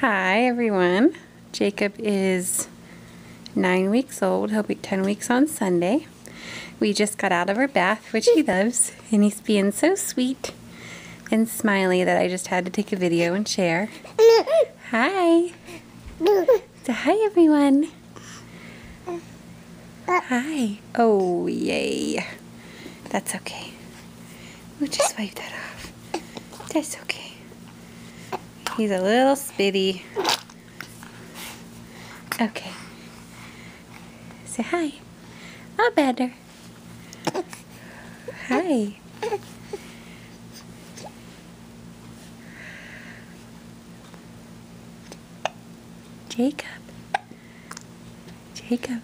Hi everyone. Jacob is 9 weeks old. He'll be 10 weeks on Sunday. We just got out of our bath, which he loves, and he's being so sweet and smiley that I just had to take a video and share. Hi. So hi everyone. Hi. Oh yay. That's okay. We'll just wipe that off. That's okay. He's a little spitty. Okay. Say hi. Oh, better. Hi. Jacob. Jacob.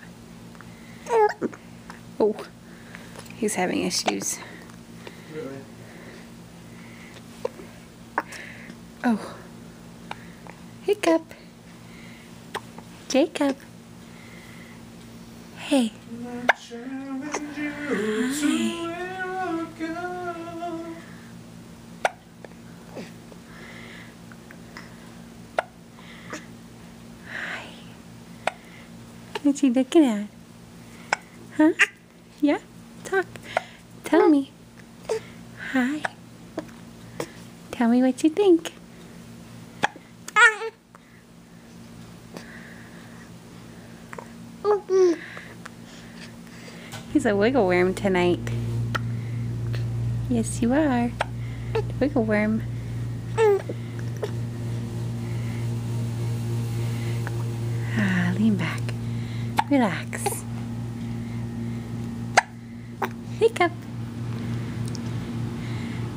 Oh, he's having issues. Really? Oh. Hiccup. Jacob. Hey. Hi. Hi. What you looking at? Huh? Yeah? Talk. Tell me. Hi. Tell me what you think. He's a wiggle worm tonight. Yes, you are. Wiggle worm. Ah, lean back. Relax. Hiccup.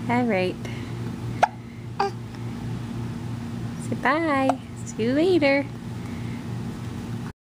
All right. Say bye. See you later.